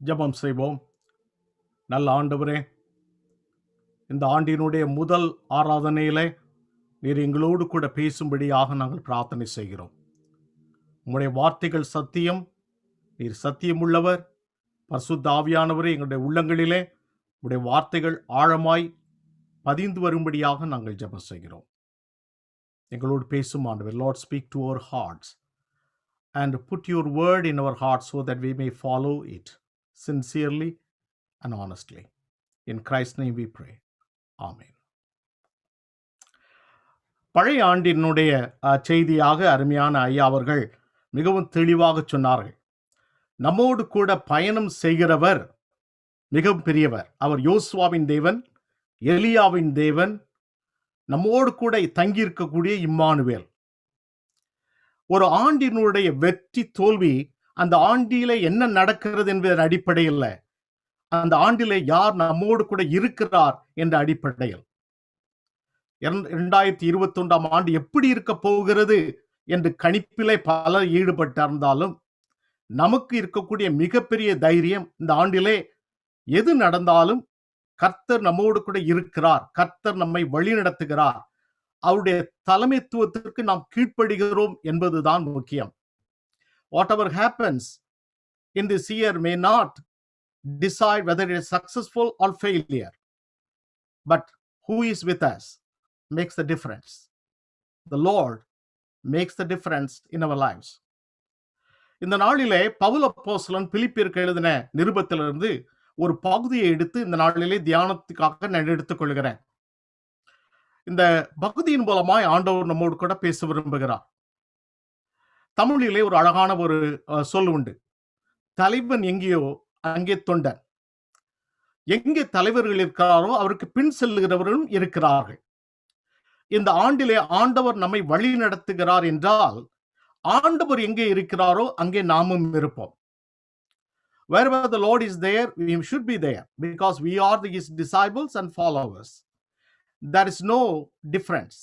ஜெபம் செய்வோம். நல்ல ஆண்டவரே, இந்த ஆண்டினுடைய முதல் ஆராதனையிலே நீர் எங்களோடு கூட பேசும்படியாக நாங்கள் பிரார்த்தனை செய்கிறோம். உம்முடைய வார்த்தைகள் சத்தியம், நீர் சத்தியமுள்ளவர். பரிசுத்த ஆவியானவரே, எங்களுடைய உள்ளங்களிலே உம்முடைய வார்த்தைகள் ஆழமாய் பதிந்து வரும்படியாக நாங்கள் ஜெபம் செய்கிறோம். எங்களோடு பேசும் ஆண்டவர். Lord, speak to our hearts and put your word in our hearts so that we may follow it sincerely and honestly. In Christ's name we pray. Amen. பழைய ஆண்டினுடைய செய்தியாக அருமையான ஐயா அவர்கள் மிகவும் தெளிவாக சொன்னார்கள். நம்மோடு கூட பயணம் செய்கிறவர் மிகவும் பெரியவர். அவர் யோசுவாவின் தேவன், எலியாவின் தேவன், நம்மோடு கூட தங்கியிருக்கக்கூடிய இம்மானுவேல். ஒரு ஆண்டினுடைய வெற்றி தோல்வி அந்த ஆண்டிலே என்ன நடக்கிறது என்பதன் அடிப்படையில், அந்த ஆண்டிலே யார் நம்மோடு கூட இருக்கிறார் என்ற அடிப்படையில். 2021 ஆண்டு எப்படி இருக்க போகிறது என்று கணிப்பிலே பலர் ஈடுபட்டிருந்தாலும், நமக்கு இருக்கக்கூடிய மிகப்பெரிய தைரியம், இந்த ஆண்டிலே எது நடந்தாலும் கர்த்தர் நம்மோடு கூட இருக்கிறார், கர்த்தர் நம்மை வழிநடத்துகிறார், அவருடைய தலைமைத்துவத்திற்கு நாம் கீழ்ப்படுகிறோம் என்பதுதான் முக்கியம். Whatever happens in this year may not decide whether it is successful or failure, but who is with us makes the difference. The Lord makes the difference in our lives. இந்த நாளிலே பவுல் அப்போஸ்தலன் பிலிப்பியருக்கு எழுதின நிருபத்திலிருந்து ஒரு பகுதியை எடுத்து இந்த நாளிலே தியானத்துக்காக நான் எடுத்துக்கொள்கிறேன். இந்த பகுதியின் மூலமாய் ஆண்டவர் நம்மோடு கூட பேச விரும்புகிறார். தமிழிலே ஒரு அழகான ஒரு சொல் உண்டு. தலைவன் எங்கேயோ அங்கே தொண்டன். எங்கே தலைவர்கள் இருக்கிறாரோ அவருக்கு பின் செல்லுகிறவர்களும் இருக்கிறார்கள். இந்த ஆண்டிலே ஆண்டவர் நம்மை வழி நடத்துகிறார் என்றால், ஆண்டவர் எங்கே இருக்கிறாரோ அங்கே நாமும் இருப்போம். Wherever the Lord is there, we should be there because we are his disciples and followers. There is no difference.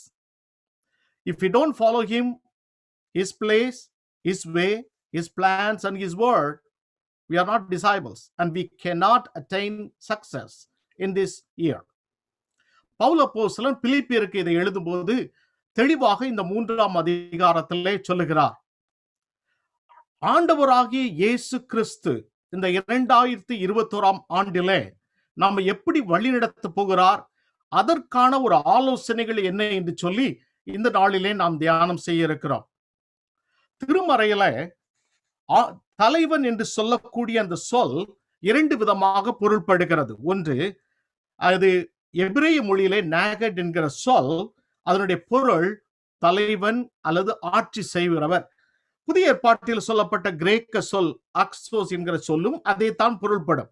If we don't follow him, his place, his way, his plans and his word, we are not disciples and we cannot attain success in this year. Pavul அப்போஸ்தலன் பிலிப்பியருக்கு இதை எழுதும்போது தெளிவாக இந்த 3ஆம் அதிகாரத்திலே சொல்லுகிறார். ஆண்டவராகிய இயேசு கிறிஸ்து இந்த 2021 ஆண்டிலே நாம எப்படி வழிநடத்த போகிறார், அதற்கான ஒரு ஆலோசனைகள் என்ன என்று சொல்லி இந்த நாளிலே நாம் தியானம் செய்ய இருக்கிறோம். திருமறையில தலைவன் என்று சொல்லக்கூடிய அந்த சொல் 2 விதமாக பொருள்படுகிறது. ஒன்று, அது எபிரேய மொழியிலே நாகட் என்கிற சொல், அதனுடைய பொருள் தலைவன் அல்லது ஆட்சி செய்கிறவர். புதிய ஏற்பாட்டில் சொல்லப்பட்ட கிரேக்க சொல் அக்ஸோஸ் என்கிற சொல்லும் அதைத்தான் பொருள்படும்.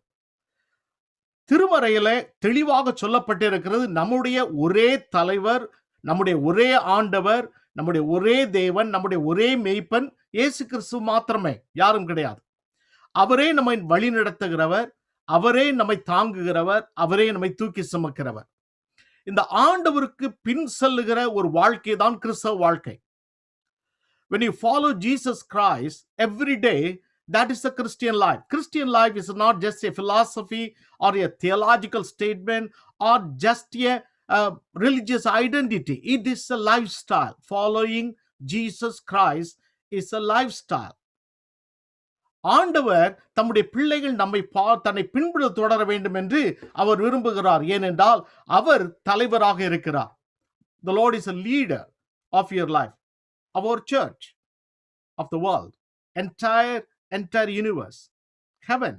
திருமறையில தெளிவாக சொல்லப்பட்டிருக்கிறது, நம்முடைய ஒரே தலைவர், நம்முடைய ஒரே ஆண்டவர், நம்முடைய ஒரே தேவன், நம்முடைய ஒரே மேய்ப்பன் இயேசு கிறிஸ்து மாத்திரமே, யாரும் கிடையாது. அவரே நம்மை வழி நடத்துகிறவர், அவரே நம்மை தாங்குகிறவர், அவரே நம்மை தூக்கி சுமக்கிறவர். இந்த ஆண்டவருக்கு பின் செல்லுகிற ஒரு வாழ்க்கை தான் கிறிஸ்தவ வாழ்க்கை. When you follow Jesus Christ every day, that is the Christian life. Christian life is not just a philosophy or a theological statement or just a religious identity. It is a lifestyle. Following Jesus Christ is a lifestyle. ஆண்டவர் தம்முடைய பிள்ளைகள் நம்மை தன்னை பின்புற தொடர வேண்டும் என்று அவர் விரும்புகிறார். ஏனென்றால் அவர் தலைவராக இருக்கிறார். The Lord is a leader of your life, of our church, of the world, entire universe, heaven.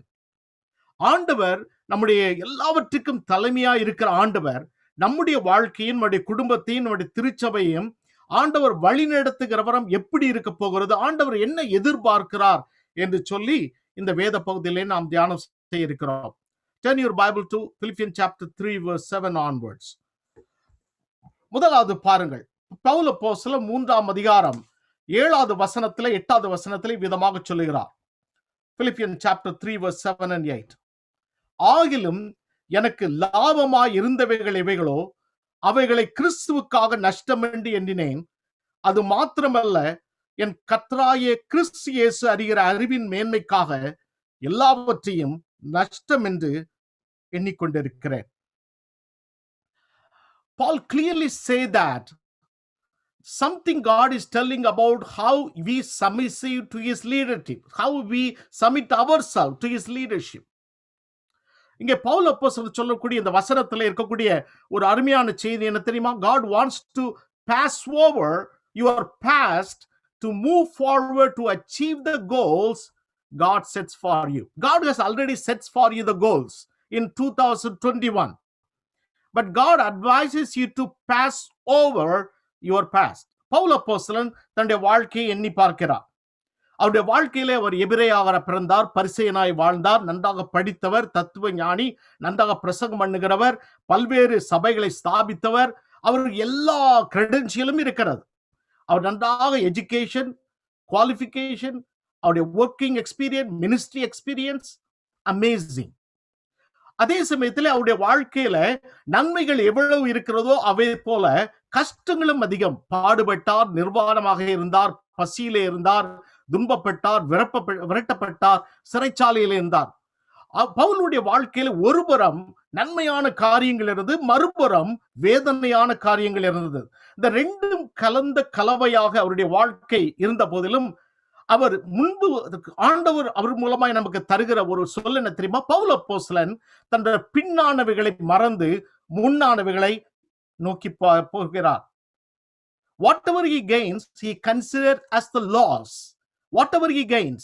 ஆண்டவர் நம்முடைய எல்லாவற்றுக்கும் தலைமையா இருக்கிற ஆண்டவர் நம்முடைய வாழ்க்கையின், நம்முடைய குடும்பத்தையும், நம்முடைய திருச்சபையும் ஆண்டவர் வழி நடத்துகிறவரம் எப்படி இருக்க போகிறது, ஆண்டவர் என்ன எதிர்பார்க்கிறார் என்று சொல்லி இந்த வேத பகுதியிலே நாம் தியானம் செய்ய இருக்கிறோம். Turn your Bible to Philippians chapter 3 verse 7 onwards. முதலாவது பாருங்கள், பவுல் அப்போஸ்தலன் 3ஆம் அதிகாரம் 7வது வசனத்திலே 8வது வசனத்திலே விதமாக சொல்லுகிறார். Philippians chapter 3 verse 7 and 8. ஆகிலும் எனக்கு லாபமாய் இருந்தவைகள் எவைகளோ அவைகளை கிறிஸ்துவுக்காக நஷ்டம் என்று எண்ணினேன். அது மாத்திரமல்ல, என் கர்த்தராகிய கிறிஸ்து இயேசு அறிகிற அறிவின் மேன்மைக்காக எல்லாவற்றையும் நஷ்டம் என்று எண்ணிக்கொண்டிருக்கிறேன். Paul clearly say that something God is telling about how we submissive to his leadership, how we submit ourselves to his leadership. இங்கே பவுல் அப்போஸ்தலர் சொல்லக்கூடிய இந்த வசனத்தில் இருக்கக்கூடிய ஒரு அருமையான செய்தி என்ன தெரியுமா? God wants to pass over your past to move forward to achieve the goals God sets for you. God has already set for you the goals in 2021. But God advises you to pass over your past. Pavul அப்போஸ்தலன் தன்னுடைய வாழ்க்கையை எண்ணி பார்க்கிறார். அவருடைய வாழ்க்கையிலே அவர் எபிரேயராக பிறந்தார், பரிசேயனாய் வாழ்ந்தார், நன்றாக படித்தவர், தத்துவ ஞானி, நன்றாக பிரசங்கம் பண்ணுகிறவர், பல்வேறு சபைகளை ஸ்தாபித்தவர். அவருக்கு எல்லா கிரெடென்ஷியலும் இருக்கிறது. அவர் நன்றாக எஜுகேஷன், குவாலிஃபிகேஷன், அவருடைய working experience, ministry experience amazing. அதே சமயத்தில் அவருடைய வாழ்க்கையில நன்மைகள் எவ்வளவு இருக்கிறதோ அவை போல கஷ்டங்களும் அதிகம். பாடுபட்டார், நிர்வாணமாக இருந்தார், பசியிலே இருந்தார், துன்பப்பட்டார், விரட்டப்பட்டார், சிறைச்சாலையில் இருந்தார். பவுலுடைய வாழ்க்கையில ஒருபுறம் நன்மையான காரியங்கள் இருந்தது, மறுபுறம் வேதனையான காரியங்கள் இருந்தது. இந்த ரெண்டும் கலந்த கலவையாக அவருடைய வாழ்க்கை இருந்த போதிலும் அவர் முன்பு ஆண்டவர் அவர் மூலமாய் நமக்கு தருகிற ஒரு சொல் என்ன தெரியுமா? பவுல் அப்போஸ்தலன் தன்னுடைய பின்னானவைகளை மறந்து முன்னானவைகளை நோக்கி போகிறார். Whatever he gains, he considered as the loss. Whatever he gains,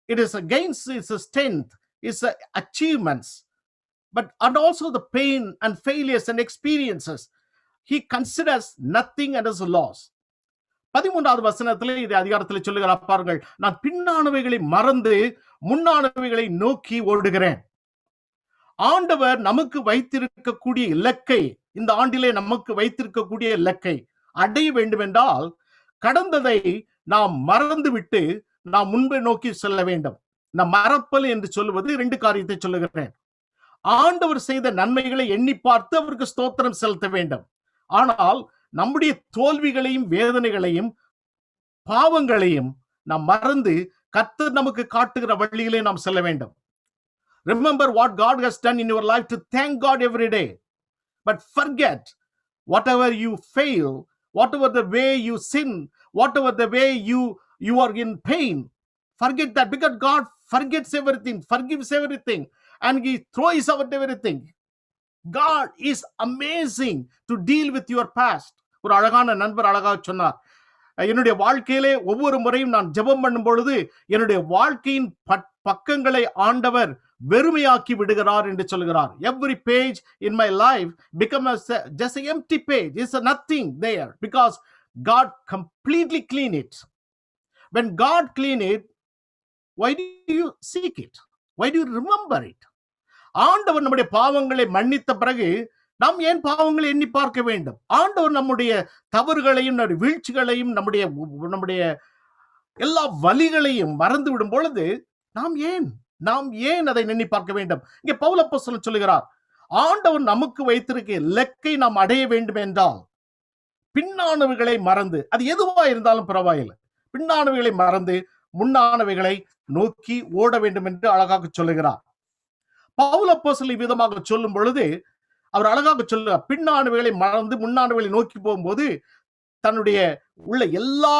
it is a gains, it's a strength, it's a achievements, and also the pain and failures and experiences, he considers nothing and as a loss. 13வது வசனத்திலே இது அதிகாரத்திலே சொல்லுகிறார் பாருங்கள், நான் பின்னானவைகளை மறந்து முன்னானவைகளை நோக்கி ஓடுகிறேன். ஆண்டவர் நமக்கு வைத்திருக்கக்கூடிய இலக்கை, இந்த ஆண்டிலே நமக்கு வைத்திருக்கக்கூடிய இலக்கை அடைய வேண்டும் என்றால் கடந்ததை நாம் மறந்துவிட்டு நாம் முன்பே நோக்கி செல்ல வேண்டும். நாம் மறப்பல் என்று சொல்லுவது 2 காரியத்தை சொல்லுகிறேன். ஆண்டவர் செய்த நன்மைகளை எண்ணி பார்த்து அவருக்கு ஸ்தோத்திரம் செலுத்த வேண்டும். ஆனால் நம்முடைய தோல்விகளையும் வேதனைகளையும் பாவங்களையும் நாம் மறந்து கர்த்தர் நமக்கு காட்டுகிற வழியிலே நாம் செல்ல வேண்டும். Remember what God has done in your life to thank God every day. But forget whatever you fail, whatever the way you sin, whatever the way you are in pain. Forget that, because God forgets everything, forgives everything, and he throws out everything. God is amazing to deal with your past. ஒரு அழகான நண்பர் அழகாக சொன்னார், என்னுடைய வாழ்க்கையிலே ஒவ்வொரு முறையும் நான் ஜெபம் பண்ணும் பொழுது என்னுடைய வாழ்க்கையின் பக்கங்களை ஆண்டவர் வெறுமையாக்கி விடுகிறார் என்று சொல்கிறார். Every page in my life becomes just an empty page. It's nothing there because God completely clean it. When God clean it, why do you seek it? Why do you remember it? ஆண்டவர் நம்முடைய பாவங்களை மன்னித்த பிறகு நாம் ஏன் பாவங்களை எண்ணி பார்க்க வேண்டும்? ஆண்டவர் நம்முடைய தவறுகளையும் நம்முடைய வீழ்ச்சிகளையும் நம்முடைய எல்லா வலிகளையும் மறந்து விடும் பொழுது நாம் ஏன் அதை எண்ணி பார்க்க வேண்டும்? இங்கே பவுல் அப்போஸ்தலன் சொல்லுகிறார், ஆண்டவர் நமக்கு வைத்திருக்க இலக்கை நாம் அடைய வேண்டும் என்றால் பின்னானவைகளை மறந்து, அது எதுவா இருந்தாலும் பரவாயில்லை, பின்னானவைகளை மறந்து முன்னானவைகளை நோக்கி ஓட வேண்டும் என்று அழகாக சொல்லுகிறார். பவுல் அப்போஸ்தலன் விதமாக சொல்லும் பொழுது அவர் அழகாக சொல்லுகிறார், பின்னானவைகளை மறந்து முன்னானவைகளை நோக்கி போகும்போது தன்னுடைய உள்ள எல்லா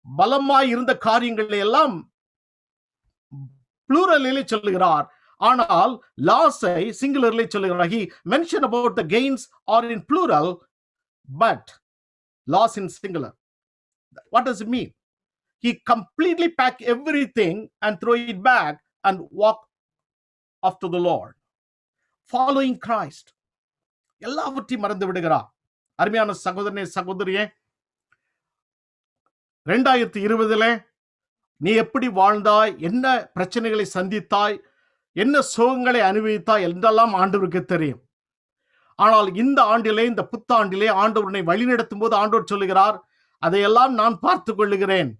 பலமாய் இருந்த காரியங்களை எல்லாம் ப்ளூரலிலே சொல்லுகிறார். ஆனால் லாஸை சிங்குலரிலே சொல்லுகிறார். He mentioned about the gains are in plural but loss in singular. What does it mean? He completely pack everything and throw it back and walk after the Lord, following Christ. எல்லாவற்றையும் மறந்து விடுகிறார். அருமையான சகோதரனே சகோதரியே, 2020 நீ எப்படி வாழ்ந்தாய், என்ன பிரச்சனைகளை சந்தித்தாய், என்ன சோகங்களை அனுபவித்தாய் என்றெல்லாம் ஆண்டவருக்கு தெரியும். ஆனால் இந்த ஆண்டிலே, இந்த புத்தாண்டிலே ஆண்டவரை வழிநடத்தும் போது ஆண்டவர் சொல்லுகிறார், அதையெல்லாம் நான் பார்த்து கொள்ளுகிறேன்,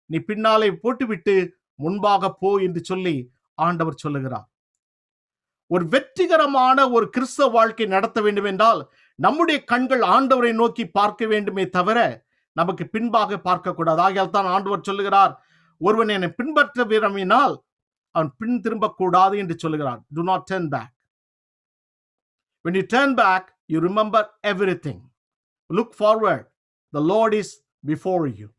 நீ பின்னாலே போட்டுவிட்டு முன்பாக போ என்று சொல்லி ஆண்டவர் சொல்லுகிறார். ஒரு வெற்றிகரமான ஒரு கிறிஸ்தவ வாழ்க்கை நடத்த வேண்டும் என்றால் நம்முடைய கண்கள் ஆண்டவரை நோக்கி பார்க்க வேண்டுமே தவிர நமக்கு பின்பாக பார்க்க கூடாது. ஆகையால் தான் ஆண்டவர் சொல்லுகிறார், ஒருவன் என்னை பின்பற்ற விரும்பினால் அவன் பின் திரும்ப கூடாது என்று சொல்லுகிறான். Do not turn back. When you turn back, you remember everything. Look forward. The Lord is before you.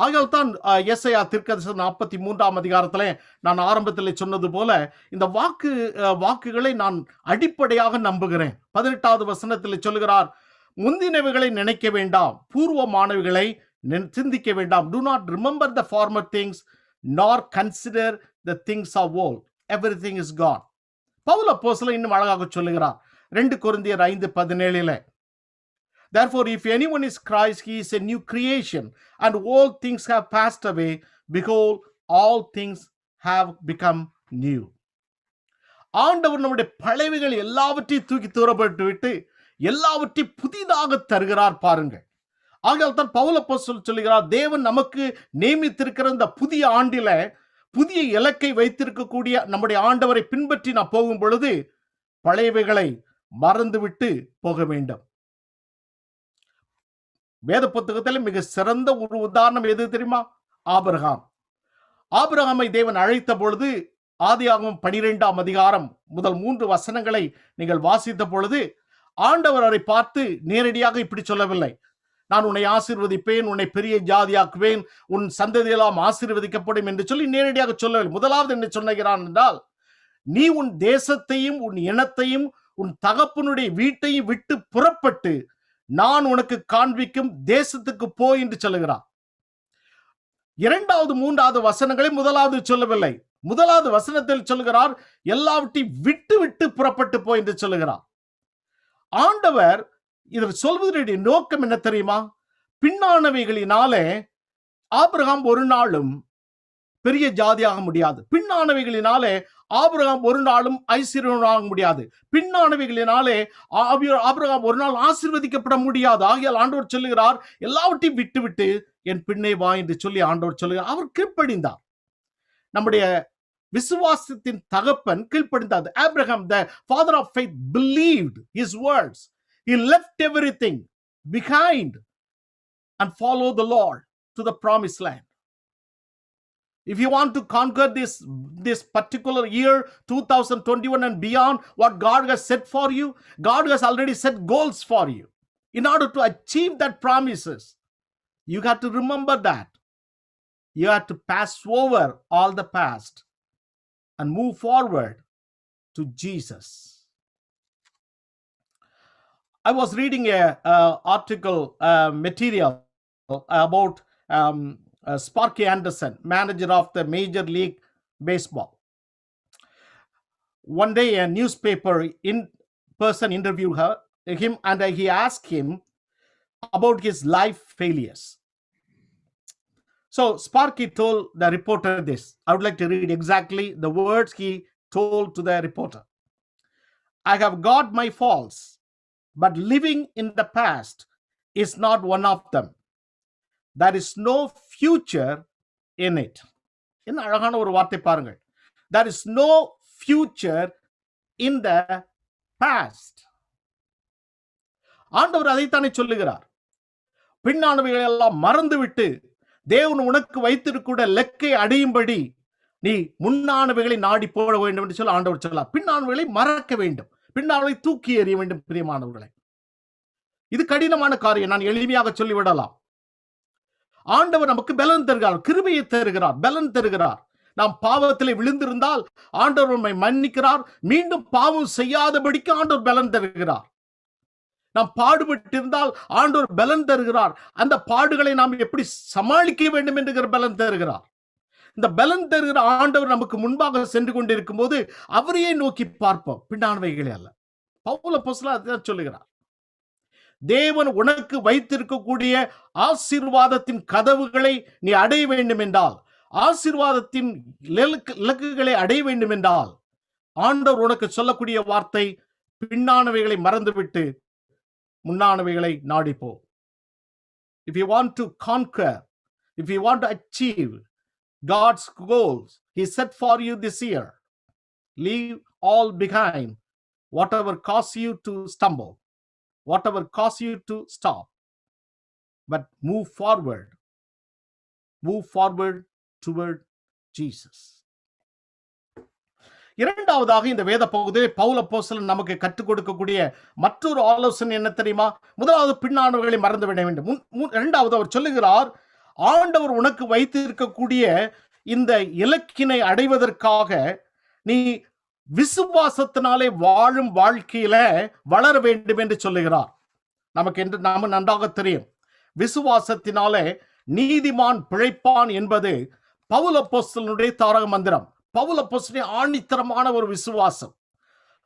ஆகையால் தான் எஸ்ஐயா தீர்க்கதரிசனம் 43ஆம் அதிகாரத்திலே நான் ஆரம்பத்தில் சொன்னது போல இந்த வாக்குகளை நான் அடிப்படையாக நம்புகிறேன். 18வது வசனத்தில் சொல்லுகிறார், முந்தினவைகளை நினைக்க வேண்டாம், பூர்வமானவைகளை சிந்திக்க வேண்டாம். Do not remember the former things, nor consider the things of old. Everything is gone. Pavul அப்போஸ்தலன் இன்னும் அழகாக சொல்லுகிறார் 2 கொரிந்தியர் 5:17. Therefore, if anyone is Christ, he is a new creation, and all things have passed away. Behold, all things have become new. ஆண்டவர் நம்முடைய பழையவைகள் எல்லாவற்றையும் தூக்கி தூரப்பட்டு விட்டு எல்லாவற்றையும் புதிதாக தருகிறார் பாருங்கள். ஆகையால் தான் பவுல் அப்போஸ்தலன் சொல்லுகிறார், தேவன் நமக்கு நியமித்திருக்கிற இந்த புதிய ஆண்டில புதிய இலக்கை வைத்திருக்கக்கூடிய நம்முடைய ஆண்டவரை பின்பற்றி நான் போகும் பொழுது பழையவைகளை மறந்துவிட்டு போக வேண்டும். வேத புத்தகத்தில் மிக சிறந்த ஒரு உதாரணம் எது தெரியுமா? ஆபிரகாம். ஆபிரகாமை தேவன் அழைத்த பொழுது ஆதியாகமம் 12ஆம் அதிகாரம் முதல் 3 வசனங்களை நீங்கள் வாசித்த பொழுது ஆண்டவர் அவரை பார்த்து நேரடியாக இப்படி சொல்லவில்லை, நான் உன்னை ஆசீர்வதிப்பேன், உன்னை பெரிய ஜாதியாக்குவேன், உன் சந்ததியெல்லாம் ஆசீர்வதிக்கப்படும் என்று சொல்லி நேரடியாக சொல்லவில்லை. முதலாவது என்ன சொன்னான் என்றால், நீ உன் தேசத்தையும் உன் இனத்தையும் உன் தகப்பனுடைய வீட்டையும் விட்டு புறப்பட்டு நான் உனக்கு காண்பிக்கும் தேசத்துக்கு போ என்று சொல்லுகிறார். 2வது 3வது வசனங்களை முதலாவது சொல்லவில்லை. முதலாவது வசனத்தில் சொல்லுகிறார், எல்லாவற்றையும் விட்டு விட்டு புறப்பட்டு போ என்று சொல்லுகிறார். ஆண்டவர் இதில் சொல்வதனுடைய நோக்கம் என்ன தெரியுமா? பின்னானவைகளினாலே ஆபிரகாம் ஒரு நாளும் பெரிய ஜாதியாக முடியாது. பின்னானவைகளினாலே ஆபிரகாம் ஒரு நாளும் ஐஸ்வர்யனாக முடியாது. பின்னானவைகளினாலே ஆபிரகாம் ஒரு நாள் ஆசீர்வதிக்கப்பட முடியாது. ஆகையால் ஆண்டவர் சொல்லுகிறார், எல்லாவற்றையும் விட்டு விட்டு என் பின்னே வா என்று சொல்லி ஆண்டவர் சொல்லுகிறார். அவர் கீழ்ப்படிந்தார். நம்முடைய விசுவாசத்தின் தகப்பன் கீழ்ப்படிந்தார். Abraham, the father of faith, believed his words. He left everything behind and followed the Lord to the promised land. If you want to conquer this particular year 2021 and beyond, what God has set for you, God has already set goals for you. In order to achieve that promises, you got to remember that. You have to pass over all the past and move forward to Jesus. I was reading a article material about Sparky Anderson, manager of the Major League Baseball. One day a newspaper in-person interviewed him and he asked him about his life failures. So Sparky told the reporter this. I would like to read exactly the words he told to the reporter. I have got my faults, but living in the past is not one of them. There is no future in it. என்ன அழகான ஒரு வார்த்தை பாருங்கள். There is no future in the past. ஆண்டவர் அதைத்தானே சொல்லுகிறார். பின்னானவைகளை எல்லாம் மறந்துவிட்டு தேவன் உனக்கு வைத்திருக்கிற லக்கை அடையும்படி நீ முன்னானவைகளை நாடி போட வேண்டும் என்று சொல்லி ஆண்டவர் சொல்லலாம். பின்னானவைகளை மறக்க வேண்டும், பின்னானவை தூக்கி எறிய வேண்டும். பிரியமானவர்களை, இது கடினமான காரியம். நான் எளிமையாக சொல்லிவிடலாம். ஆண்டவர் நமக்கு பலன் தருகிறார், கிருபையை தருகிறார், பலன் தருகிறார். நாம் பாவத்திலே விழுந்திருந்தால் ஆண்டவர் நம்மை மன்னிக்கிறார். மீண்டும் பாவம் செய்யாதபடிக்கு ஆண்டவர் பலன் தருகிறார். நாம் பாடுபட்டிருந்தால் ஆண்டவர் பலன் தருகிறார். அந்த பாடுகளை நாம் எப்படி சமாளிக்க வேண்டும் என்கிற பலன் தருகிறார். இந்த பலன் தருகிற ஆண்டவர் நமக்கு முன்பாக சென்று கொண்டிருக்கும் போது அவரையே நோக்கி பார்ப்போம், பின்னானவைகளே அல்ல. பவுல் அப்போஸ்தலன் அதான் சொல்லுகிறார். தேவன் உனக்கு வைத்திருக்கக்கூடிய ஆசீர்வாதத்தின் கதவுகளை நீ அடைய வேண்டும் என்றால், ஆசீர்வாதத்தின் இலக்குகளை அடைய வேண்டும் என்றால், ஆண்டவர் உனக்கு சொல்லக்கூடிய வார்த்தை, பின்னானவைகளை மறந்துவிட்டு முன்னானவைகளை நாடிப்போ. If you want to conquer, if you want to achieve God's goals He set for you this year, leave all behind whatever caused you to stumble, whatever caused you to stop, but move forward toward Jesus. இரண்டாவதாக இந்த வேத பகுதியில் பவுல் அப்போஸ்தலன் நமக்கு கற்றுக் கொடுக்கக்கூடிய மற்றொரு ஆலோசனை என்ன தெரியுமா? முதலாவது பின்னானவர்களை மறந்துவிட வேண்டும். இரண்டாவது அவர் சொல்லுகிறார், ஆண்டவர் உனக்கு வைத்திருக்கக்கூடிய இந்த இலக்கினை அடைவதற்காக நீ விசுவாசத்தினாலே வாழும் வாழ்க்கையில வளர வேண்டும் என்று சொல்லுகிறார். நமக்கு என்று நாம நன்றாக தெரியும், விசுவாசத்தினாலே நீதிமான் பிழைப்பான் என்பது பவுல் அப்போஸ்தலனுடைய தாரக மந்திரம். பவுல் அப்போஸ்தலனுடைய ஆணித்தரமான ஒரு விசுவாசம்.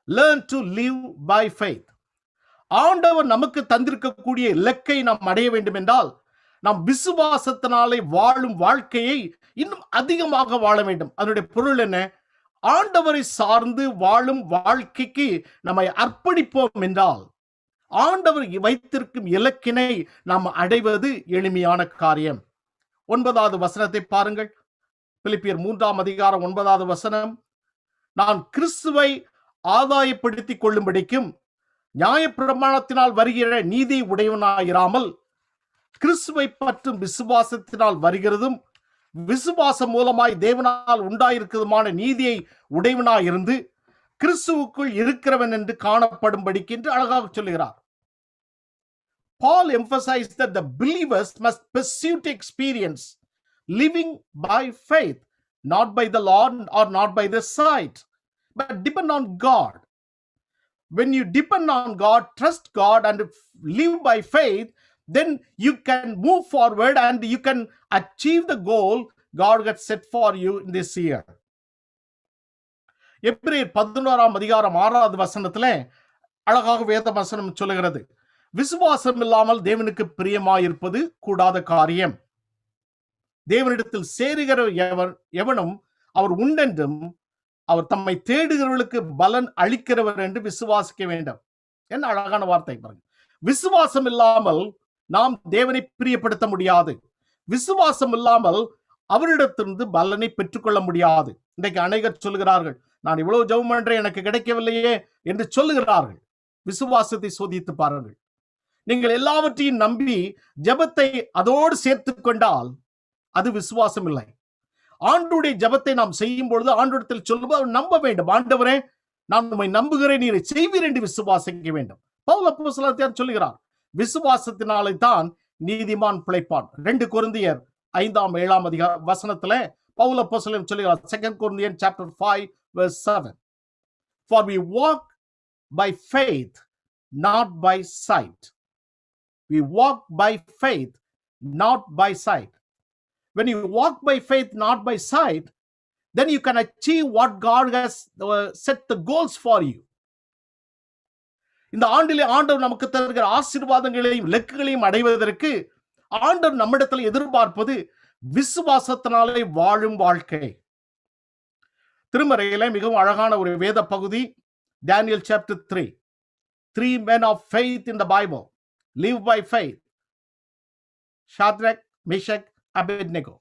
Learn to live by faith. ஆண்டவர் நமக்கு தந்திருக்கக்கூடிய இலக்கை நாம் அடைய வேண்டும் என்றால் நாம் விசுவாசத்தினாலே வாழும் வாழ்க்கையை இன்னும் அதிகமாக வாழ வேண்டும். அதனுடைய பொருள் என்ன? ஆண்டவரை சார்ந்து வாழும் வாழ்க்கைக்கு நம்மை அர்ப்பணிப்போம் என்றால் ஆண்டவர் வைத்திருக்கும் இலக்கினை நாம் அடைவது எளிமையான காரியம். 9வது வசனத்தை பாருங்கள். பிலிப்பியர் 3ஆம் அதிகாரம் 9வது வசனம். நான் கிறிஸ்துவை ஆதாயப்படுத்திக் கொள்ளும்படிக்கும் நியாயப்பிரமாணத்தினால் வருகிற நீதி உடையவனாயிராமல் கிறிஸ்துவை பற்றும் விசுவாசத்தினால் வருகிறதும் விசுவாசம் மூலமாய் தேவனால் உண்டாயிருக்கிறதுமான நீதியை உடையவனாயிருந்து கிறிஸ்துவுக்குள் இருக்கிறவன் என்று காணப்படும்படிக்கு என்று அழகாக சொல்லுகிறார். Paul emphasized that the believers must pursue to experience living by faith, not by the law or not by the sight, but depend on God. When you depend on God, trust God and live by faith, then you can move forward and you can achieve the goal God has set for you in this year. எபிரேயர் 11ஆம் அதிகாரம் 6வது வசனத்திலே அழகாக வேத வசனம் சொல்லுகிறது, விசுவாசம் இல்லாமல் தேவனுக்கு பிரியமாயிருப்பது கூடாத காரியம். தேவனிடத்தில் சேருகிற எவனும் அவர் உண்டென்றும் அவர் தம்மை தேடுகிறவர்களுக்கு பலன் அளிக்கிறவர் என்று விசுவாசிக்க வேண்டும். என்ன அழகான வார்த்தை பாருங்க. விசுவாசம் இல்லாமல் நாம் தேவனை பிரியப்படுத்த முடியாது. விசுவாசம் இல்லாமல் அவரிடத்திலிருந்து பலனை பெற்றுக்கொள்ள முடியாது. இன்றைக்கு அநேகர் சொல்லுகிறார்கள், நான் இவ்வளவு ஜெபம் பண்றேன் எனக்கு கிடைக்கவில்லையே என்று சொல்லுகிறார்கள். விசுவாசத்தை சோதித்து பாருங்கள். நீங்கள் எல்லாவற்றையும் நம்பி ஜெபத்தை அதோடு சேர்த்துக் கொண்டால் அது விசுவாசம் இல்லை. ஆண்டவருடைய ஜெபத்தை நாம் செய்யும் பொழுது ஆண்டவரிடத்தில் சொல்லும்போது அவர் நம்ப வேண்டும். ஆண்டவரே, நான் உம்மை நம்புகிறேன், நீரை செய்வீர் என்று விசுவாசிக்க வேண்டும். பவுல் அப்போஸ்தலன் சொல்லுகிறார், விசுவாசத்தினாலே தான் நீதிமான் பிழைப்பான். 2 கொரிந்தியர் 5ஆம் 7ஆம் அதிகார வசனத்திலே பவுல் அப்போஸ்தலன் சொல்லுகிறார், 2 Corinthians chapter 5 verse 7, for we walk by faith not by sight. We walk by faith not by sight. When you walk by faith not by sight, then you can achieve what God has set the goals for you. இந்த ஆண்டிலே ஆண்டவர் நமக்கு தருகிற ஆசீர்வாதங்களையும் இலக்குகளையும் அடைவதற்கு ஆண்டவர் நம்மிடத்தில் எதிர்பார்ப்பது விசுவாசத்தினாலே வாழும் வாழ்க்கை. திருமறையிலே மிகவும் அழகான ஒரு வேத பகுதி, Daniel chapter 3. 3 men of faith in the Bible live by faith. Shadrach, Meshach, Abednego.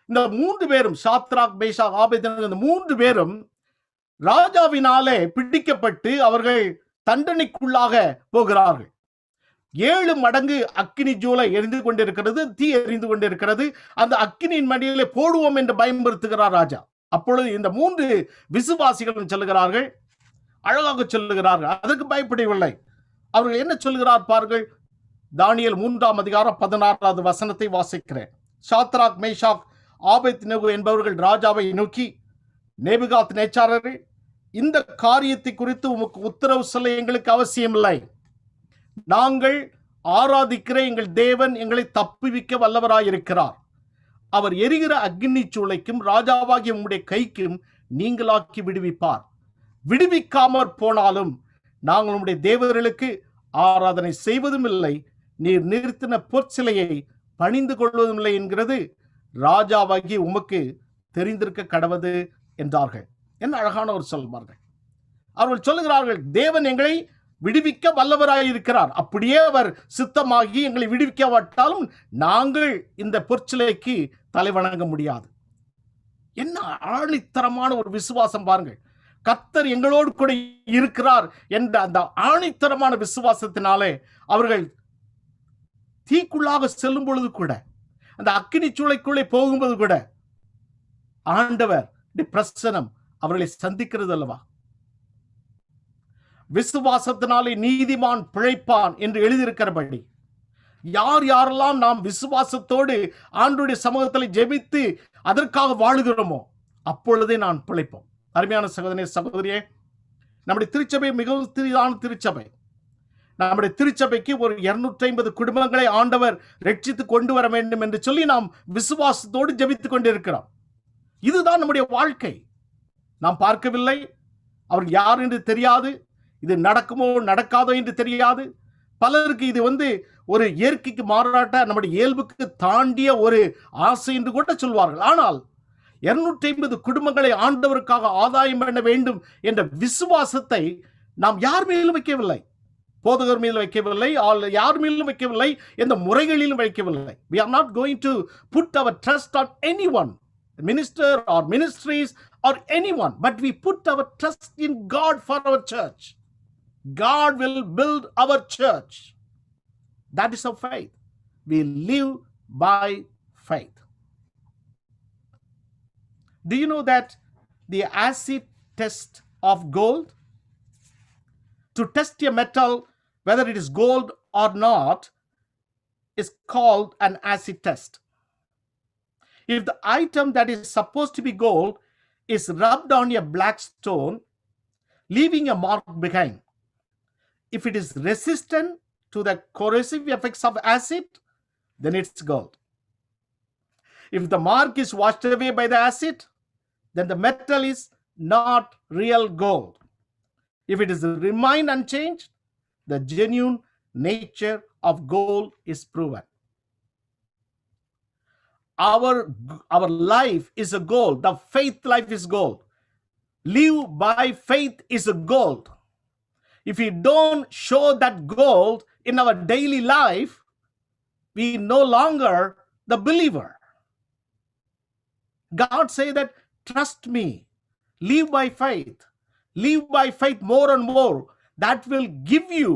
இந்த 3 பேரும், சாத்ராக், மேஷாக், ஆபேத்நேகோ, இந்த 3 பேரும் ராஜாவினாலே பிடிக்கப்பட்டு அவர்கள் தண்டனைக்குள்ளாக போகிறார்கள். 7 மடங்கு அக்கினி ஜூலை எரிந்து கொண்டிருக்கிறது, தீ எரிந்து கொண்டிருக்கிறது. அந்த அக்கினியின் மடியிலே போடுவோம் என்று பயன்படுத்துகிறார் ராஜா. அப்பொழுது இந்த 3 விசுவாசிகளும் சொல்லுகிறார்கள், அழகாக சொல்லுகிறார்கள், அதற்கு பயப்படவில்லை. அவர்கள் என்ன சொல்லுகிறார் பாருங்கள். தானியேல் 3ஆம் அதிகாரம் 16வது வசனத்தை வாசிக்கிறேன். சாத்ராக், மேஷாக், ஆபேத்நேகோ என்பவர்கள் ராஜாவை நோக்கி, நேபுகாத் நேச்சாரரே, இந்த காரியத்தை குறித்து உமக்கு உத்தரவு சொல்ல எங்களுக்கு அவசியமில்லை. நாங்கள் ஆராதிக்கிற எங்கள் தேவன் எங்களை தப்புவிக்க வல்லவராயிருக்கிறார். அவர் எரிகிற அக்கினி சூளைக்கும் ராஜாவாகிய உம்முடைய கைக்கும் நீங்களாக்கி விடுவிப்பார். விடுவிக்காமற் போனாலும் நாங்கள் உம்முடைய தேவர்களுக்கு ஆராதனை செய்வதும் இல்லை, நீர் நிறுத்தின பொற்சிலையை பணிந்து கொள்வதும் இல்லை என்கிறது ராஜாவாகி உமக்கு தெரிந்திருக்க கடவது என்றார்கள். என்ன அழகான ஒரு சொல்வார்கள். அவர்கள் சொல்லுகிறார்கள், தேவன் எங்களை விடுவிக்க வல்லவராயிருக்கிறார். அப்படியே அவர் சித்தமாகி எங்களை விடுவிக்காவிட்டாலும் நாங்கள் இந்த பொற்சிலைக்கு தலை வணங்க முடியாது. என்ன ஆணித்தரமான ஒரு விசுவாசம் பாருங்கள். கர்த்தர் எங்களோடு கூட இருக்கிறார் என்ற அந்த ஆணித்தரமான விசுவாசத்தினாலே அவர்கள் தீக்குள்ளாக செல்லும் பொழுது கூட, அந்த அக்கினி சூளைக்குள்ளே போகும்போது கூட ஆண்டவர் பிரசனம் அவர்களை சந்திக்கிறது அல்லவா? விசுவாசத்தினாலே நீதிமான் பிழைப்பான் என்று எழுதியிருக்கிறபடி யார் யாரெல்லாம் நாம் விசுவாசத்தோடு ஆண்டவருடைய சமூகத்தில் ஜெபித்து அதற்காக வாழுகிறோமோ அப்பொழுதே நான் பிழைப்போம். அருமையான சகோதரனே, சகோதரியே, நம்முடைய திருச்சபை மிகவும் சிறிதான திருச்சபை. நம்முடைய திருச்சபைக்கு ஒரு 250 குடும்பங்களை ஆண்டவர் ரட்சித்து கொண்டு வர வேண்டும் என்று சொல்லி நாம் விசுவாசத்தோடு ஜெபித்துக் கொண்டிருக்கிறோம். இதுதான் நம்முடைய வாழ்க்கை. நாம் பார்க்கவில்லை, அவர் யார் என்று தெரியாது, இது நடக்குமோ நடக்காதோ என்று தெரியாது. பலருக்கு இது ஒரு இயற்கைக்கு மாறாட்ட நம்முடைய இயல்புக்கு தாண்டிய ஒரு ஆசை என்று கூட சொல்வார்கள். ஆனால் 250 குடும்பங்களை ஆண்டவருக்காக ஆதாயம் பண்ண வேண்டும் என்ற விசுவாசத்தை நாம் யார் மேலும் வைக்கவில்லை. போதகர் மீது வைக்கவில்லை, யார் மேலும் வைக்கவில்லை, எந்த முறைகளிலும் வைக்கவில்லை. We are not going to put our trust on anyone, minister or ministries or anyone, but we put our trust in God for our church. God will build our church. That is our faith. We live by faith. Do you know that the acid test of gold, to test a metal whether it is gold or not, is called an acid test. If the item that is supposed to be gold is rubbed on a black stone, leaving a mark behind, if it is resistant to the corrosive effects of acid, then it's gold. If the mark is washed away by the acid, then the metal is not real gold. If it is remain unchanged, the genuine nature of gold is proven. Our life is a gold. The faith life is gold. Live by faith is a gold. If we don't show that gold in our daily life, we no longer the believer. God say that, trust me, live by faith. Live by faith more and more. That will give you